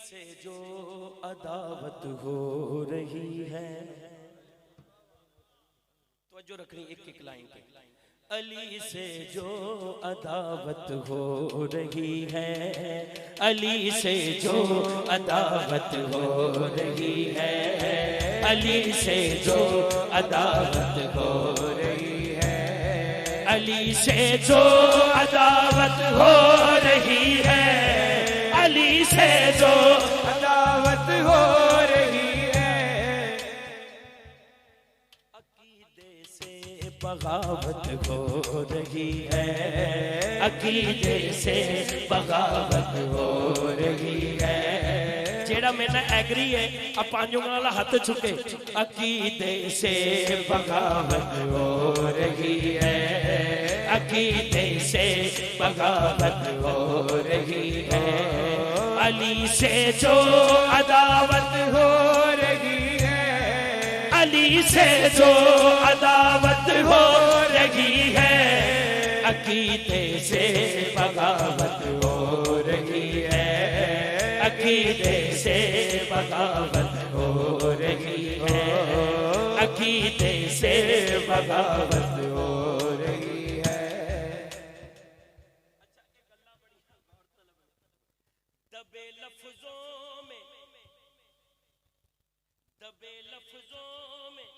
سے جو عداوت ہو رہی ہے، توجہ رکھنی ایک ایک لائن پہ، علی سے جو عداوت ہو رہی ہے، علی سے جو عداوت ہو رہی ہے، علی سے جو عداوت ہو رہی ہے، علی سے جو عداوت ہو رہی ہے، علی سے جو عداوت ہو رہی ہے، عقیدے سے بغاوت ہو رہی ہے، عقیدے سے بغاوت ہو رہی ہے، جیڑا میرا ایگری ہے اب پانچوں والا ہاتھ چکے، عقیدے سے بغاوت ہو رہی ہے، عقیدے سے بغاوت ہو رہی ہے، علی سے جو عداوت ہو رہی ہے، علی سے جو عداوت ہو رہی ہے، عقیدے سے بغاوت ہو رہی ہے، عقیدے سے بغاوت ہو رہی ہے، عقیدے سے بغاوت ہو رہی ہے۔ دبے لفظوں میں، دبے لفظوں میں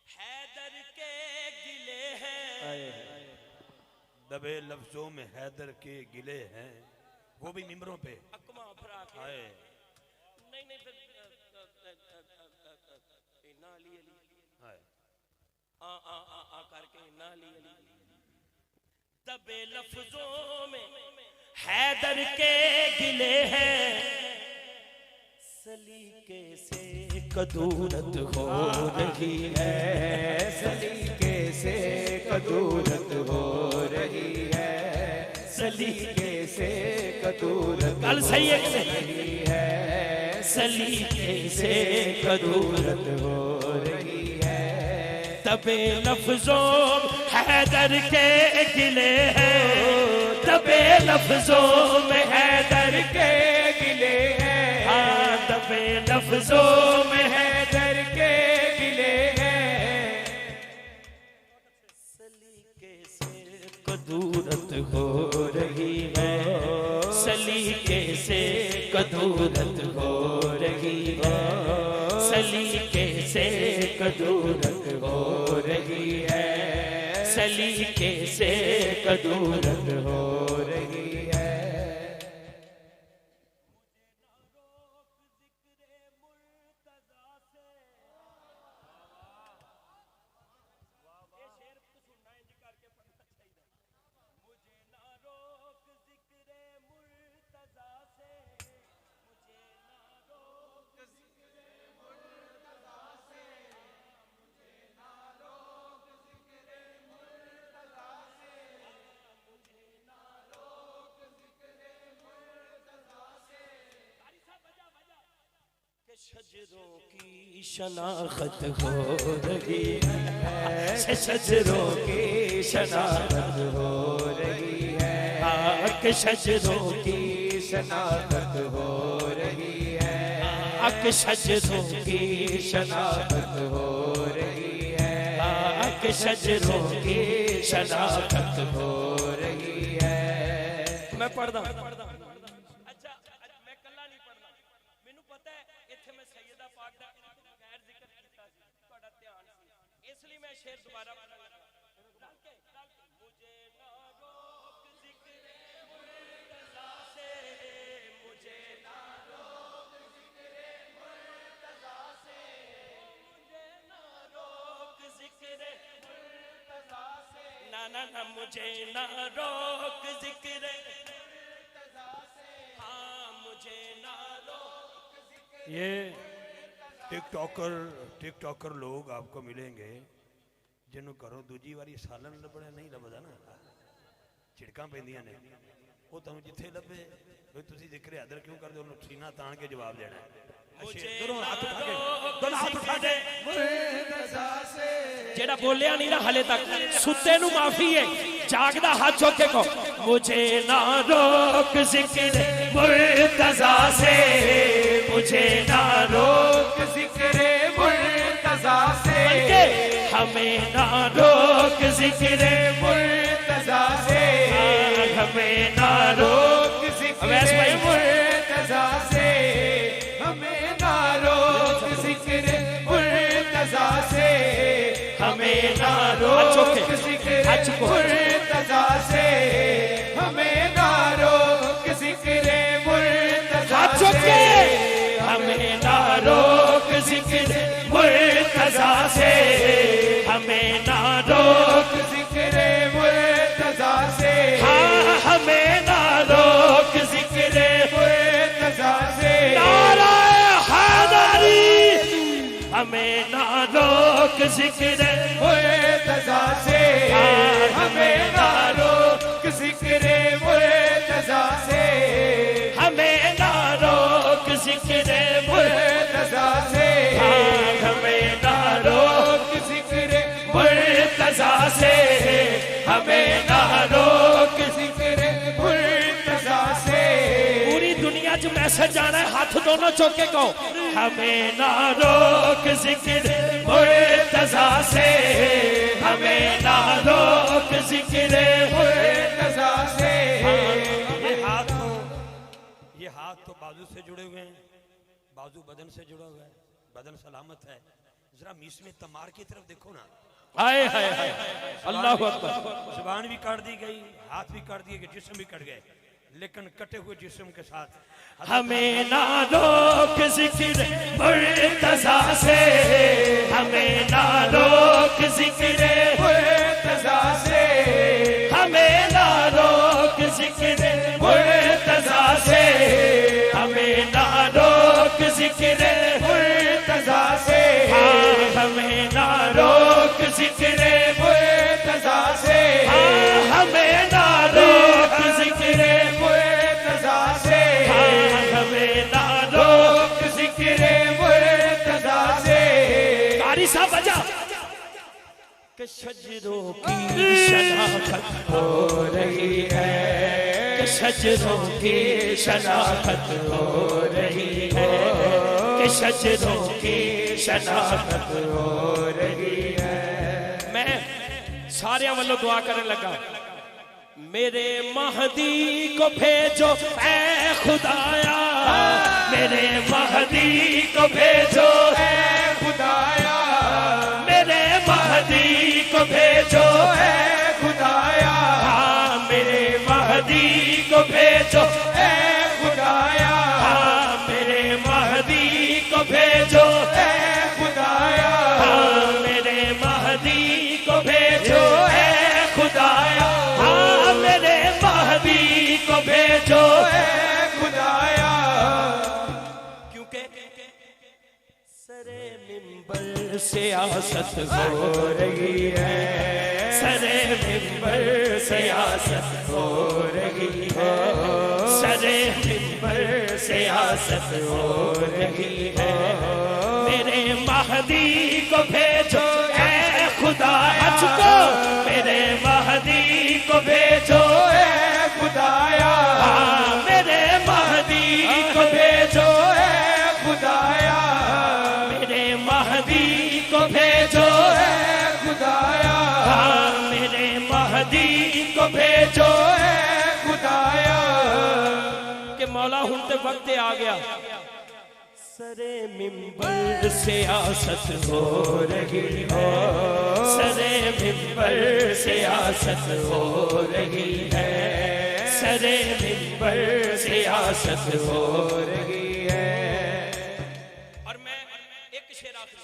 حیدر کے گلے ہیں، دبے لفظوں میں حیدر کے گلے ہیں، وہ بھی ممبروں پہ اکما افرا کے نہیں نہیں پھر نا علی علی آ کر کے نا علی علی، دبے لفظوں میں حیدر کے گلے ہیں، سلیقے سے کدورت ہو رہی ہے، سلیقے سے کدورت ہو رہی ہے، سلیقے سے کدورت کل صحیح ہے، سلیقے سے کدورت ہو رہی ہے، دبے لفظوں حیدر کے گلے ہیں، دبے لفظوں میں حیدر کے گلے ہیں، دبے لفظوں میں حیدر کے گلے ہیں، سلیقے سے کدورت ہو رہی ہے، سلیقے سے کدورت ہو رہی ہے، سلیقے سے کدورت ہو رہی ہے، سلیقے سے کدورت ہو رہی ہے۔ شجروں کی شناخت ہو رہی ہے، شجروں کی شناخت ہو رہی ہے، کہ شجروں کی شناخت ہو رہی ہے، کہ شجروں کی شناخت ہو رہی ہے، کہ شجروں کی شناخت ہو رہی ہے۔ میں پڑھ دا شیر دوبارہ مجھے نہ روک ذکر مرتضیٰ سے، مجھے نہ روک ذکر مرتضیٰ سے، مجھے نہ روک ذکر مرتضیٰ سے، نہ مجھے نہ روک ذکر مرتضیٰ سے، ہاں مجھے نہ روک ذکر۔ یہ ٹک ٹاکر لوگ آپ کو ملیں گے جنہوں کرو دوجی واری سالن لبڑے نہیں لبدا نا، چھڑکاں پیندیاں نے، وہ تمہیں جتھے لبے بھئی تسی ذکر حیدر کیوں کر دے، انہوں سینہ تان کے جواب دینا ہے، دونوں ہاتھ اٹھا کے جیڑا بولیا نہیں رہا حلے تک ستے نو معافی ہے، جاگ دا ہاتھ چوکے کو مجھے نہ روک ذکر مرتضی سے، مجھے نہ روک ذکر مرتضی سے، ہمیں نہ روک ذکر مرتضی سے، ہمیں نہ روک ذکر اویس بھائی مرتضی سے، ہمیں نہ روک ذکر مرتضی سے، ہمیں نہ روک ذکر مرتضی سے، ہمیں نہ روک ذکر مرتضی سے، ہمیں نہ روک ذکر مرتضی سے، ہمیں نہ روک ذکر مرتضی سے، ہمیں نہ روک ذکر مرتضی سے، نعرہ حیدری، ہمیں نہ روک ذکر مرتضی سے، ہمیں نہ روک ذکر مرتضی سے، ہمیں نہ روک ذکر مرتضی سے، ہمیں نہ روک ذکر مرتضی سے، ہمیں نہ روک ذکر مرتضی سے، پوری دنیا جو میسج جانا ہے ہاتھ دونوں چوکے کو، ہمیں نہ روک ذکر مرتضی سے، ہمیں نہ روک ذکر مرتضی سے، یہ ہاتھ تو بازو سے جڑے ہوئے ہیں، بازو بدن سے جڑا ہوا ہے، بدن سلامت ہے، ذرا میس میں تمار کی طرف دیکھو نا، ہائے ہائے ہائے اللہ اکبر، زبان بھی کاٹ دی گئی، ہاتھ بھی کاٹ دیے گئے، جسم بھی کٹ گئے، لیکن کٹے ہوئے جسم کے ساتھ ہمیں نہ روک ذکر مرتضی سے، ہمیں نہ روک ذکر مرتضی سے، ہمیں نہ روک ذکر مرتضی سے، ہمیں نہ روک ذکر مرتضی سے، ہمیں نہ روک ذکر مرتضی سے، ہمیں نہ روک ذکر مرتضی سے، ہمیں نہ روک ذکر مرتضی سے، قاری صاحب بجا کہ شجروں کی شناخت ہو رہی ہے، کہ شجروں کی شناخت ہو رہی ہے، کہ شجروں کی شناخت ہو رہی ہے۔ میں سارے والوں دعا کرنے لگا، میرے مہدی کو بھیجو اے خدایا، میرے مہدی کو بھیجو اے خدایا، میرے مہدی کو بھیجو اے خدایا، میرے مہدی کو بھیجو اے خدایا، میرے مہدی کو بھیجو اے خدایا، میرے مہدی کو بھیجو اے خدایا، میرے مہدی کو بھیجو اے خدایا، کیونکہ سرے منبر سیاست ہو رہی ہے، سرے منبر سیاست ہو رہی ہے، سرے منبر سیاست ہو رہی ہے، میرے مہدی کو بھیجو اے خدا، چکو میرے مہدی کو بھیجو اے خدایا، میرے مہدی کو بھیجو اے خدایا، میرے مہدی کو بھیجو اے خدایا، میرے مہدی کو بھیجو اے خدایا، کہ مولا ہن تے وقت آ گیا، سرے منبر سیاست ہو رہی ہے، سرے منبر سیاست ہو رہی ہے، سرے منبر سیاست ہو رہی ہے۔ اور میں ایک شعر آخری،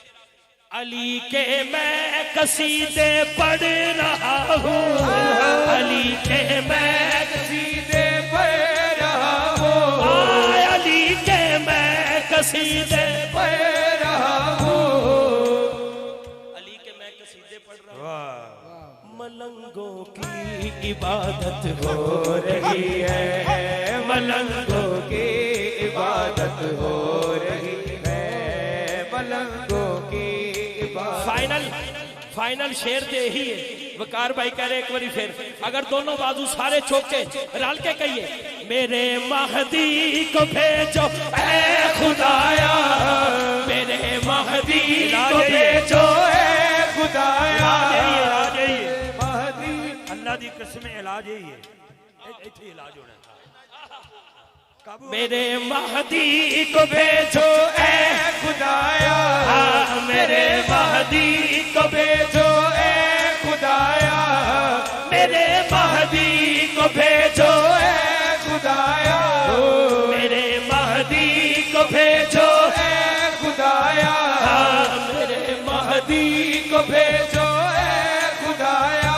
علی کے میں قصیدے پڑھ رہا ہوں، علی کے میں قصیدے پڑھ رہا ہوں، علی کے میں قصیدے پڑھ رہا ہوں، علی کے میں قصیدے پڑھ رہا ہوں، واہ ملنگوں کی عبادت ہو رہی ہے، ملنگوں کی عبادت ہو رہی ہے، ملنگوں کی عبادت، فائنل شیر تے یہی ہے. وقار بھائی کہہ رہے ایک باری پھر اگر دونوں بازو سارے چوکے رل کے کہیے میرے مہدی کو بھیجو اے خدایا میرے مہدی کو بھیجو اے خدایا مہدی اللہ دی قسم علاج یہی ہے ایتھے علاج ہونا ہے میرے مہدی کو بھیجو اے خدایا میرے مہدی کو بھیجو اے خدایا میرے مہدی کو بھیجو اے خدایا میرے مہدی کو بھیجو اے خدایا میرے مہدی کو بھیجو اے خدایا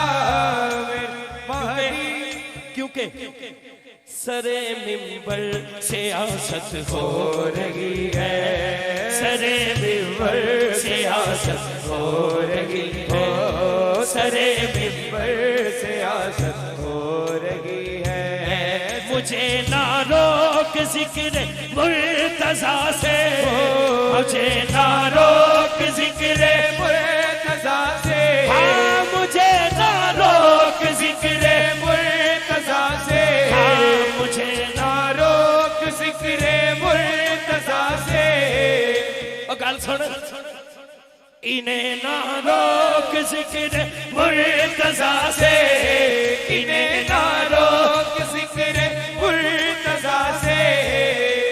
مہدی کیونکہ سرے ممبر سیاست ہو رہی ہے سرے ممبر سیاست ہو رہی ہے سرے ممبر سیاست ہو رہی ہے مجھے نہ روک ذکر مرتضیٰ سے مجھے نہ روک ذکر مرتضیٰ سے ہاں مجھے نہ روک ذکر مرتضیٰ سے مجھے نہ روک ذکر مرتضیٰ سے گل سن انہیں نہ روک ذکر مرتضیٰ سے انہیں نہ روک ذکر مرتضیٰ سے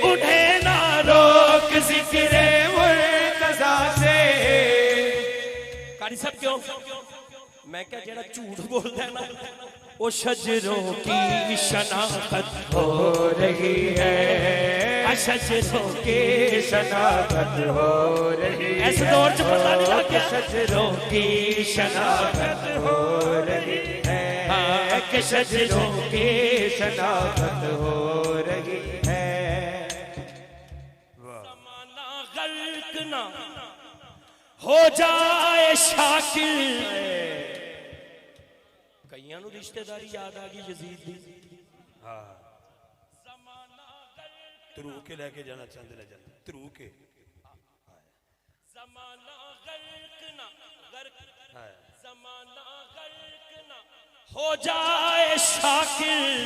انہیں نہ روک ذکر مرتضیٰ سے قاری صاحب کیوں میں کیا جڑا جھوٹ بولتا ہے نا وہ شجروں کی شناخت ہو رہی ہے شجروں کی شناخت ہو رہی ہے ایسے دور چ پتہ نہیں لگ گیا شجروں کی شناخت ہو رہی ہے کہ شجروں کی شناخت ہو رہی ہے زمانہ غلط نہ ہو جائے شاکر کئیاں نو رشتہ داری یاد آ گئی یزید دی ہاں ترو کے لے کے جانا چاہتے لے جاتے ترو کے زمانہ غرق نہ زمانہ غرق نہ ہو جائے شاکر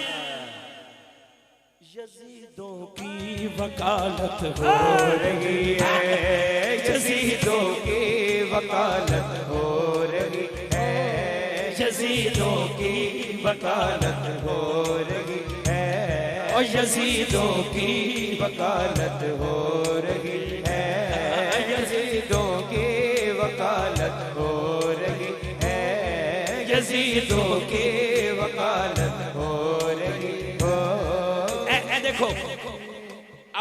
یزیدوں کی وکالت ہو رہی ہے یزیدوں کی وکالت ہو رہی ہے یزیدوں کی وکالت ہو رہی ہے اور یزیدوں کی وکالت ہو رہی ہے یزیدوں کی وکالت ہو رہی ہے یزیدوں کی وکالت ہو رہی ہو اے دیکھو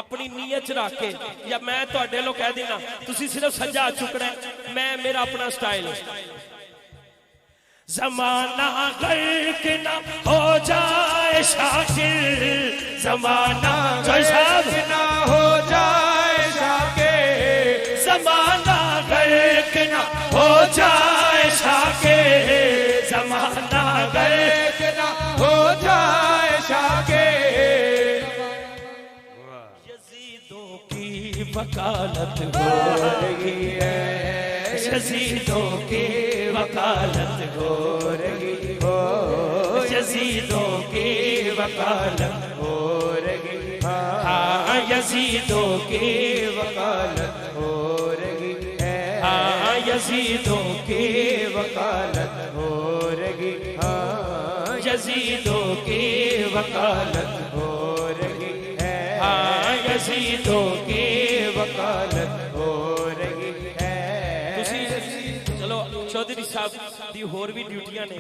اپنی نیت رکھ کے یا میں تواڈے لو کہہ دینا تسی صرف سجا چکنا ہے میں میرا اپنا سٹائل ہے زمانہ غرق نہ ہو جائے شاکر زمانہ غرق نہ ہو جائے شاکر زمانہ غرق نہ ہو جائے شاکر زمانہ غرق نہ ہو جائے شاکر یزیدوں کی وکالت ہو رہی ہے یزیدوں کی وکالت ہو رہی ہو یزیدوں کی وکالت ہو رہی ہاں یزیدوں کی وکالت ہو رہی ہے ہاں یزیدوں کی وکالت ہو رہی ہاں یزیدوں کی وکالت ہو رہی ہے ہاں یزیدوں کی وکالت ہو رہی ہے چلو چودھری صاحب دی ہور بھی ڈیوٹیاں نے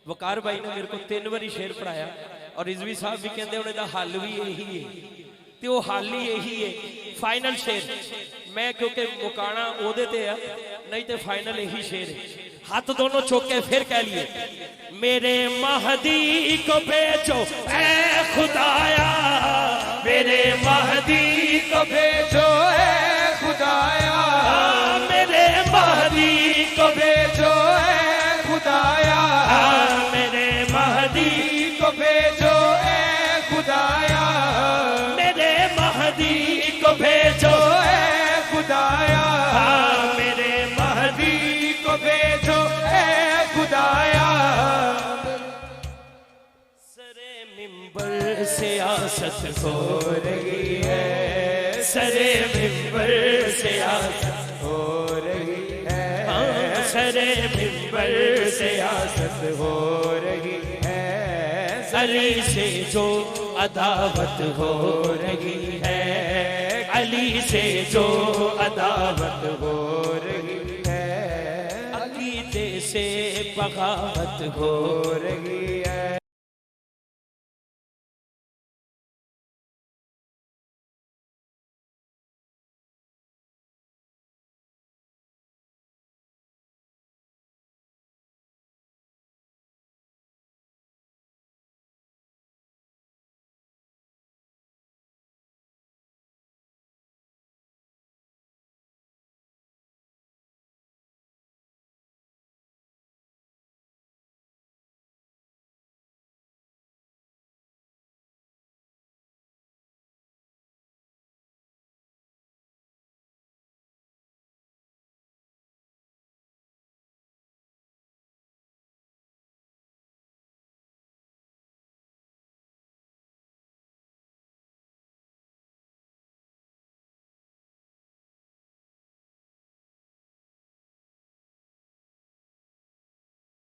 وقار بھائی نے میرے کو 3 باری شعر پڑھایا اور رضوی صاحب بھی کہندے انہیں دا حل بھی یہی ہے تے وہ حل ہی یہی ہے فائنل شعر میں کیونکہ مکانا او دے تے ہے نہیں تے فائنل یہی شعر ہے ہاتھ دونوں چوکے پھر کہہ لیے میرے مہدی کو بھیجو اے خدایا میرے مہدی کو بھیجو اے خدایا میرے مہدی کو بھیجو اے خدایا میرے مہدی کو بھیجو اے خدایا میرے مہدی کو بھیجو اے خدایا میرے مہدی کو بھیجو سیاست ہو رہی ہے، سرے منبر سیاست ہو رہی ہے، ہاں سرے منبر سیاست ہو رہی ہے، علی سے جو عداوت ہو رہی ہے، علی سے جو عداوت ہو رہی ہے، عقیدے سے بغاوت ہو ہو رہی ہے۔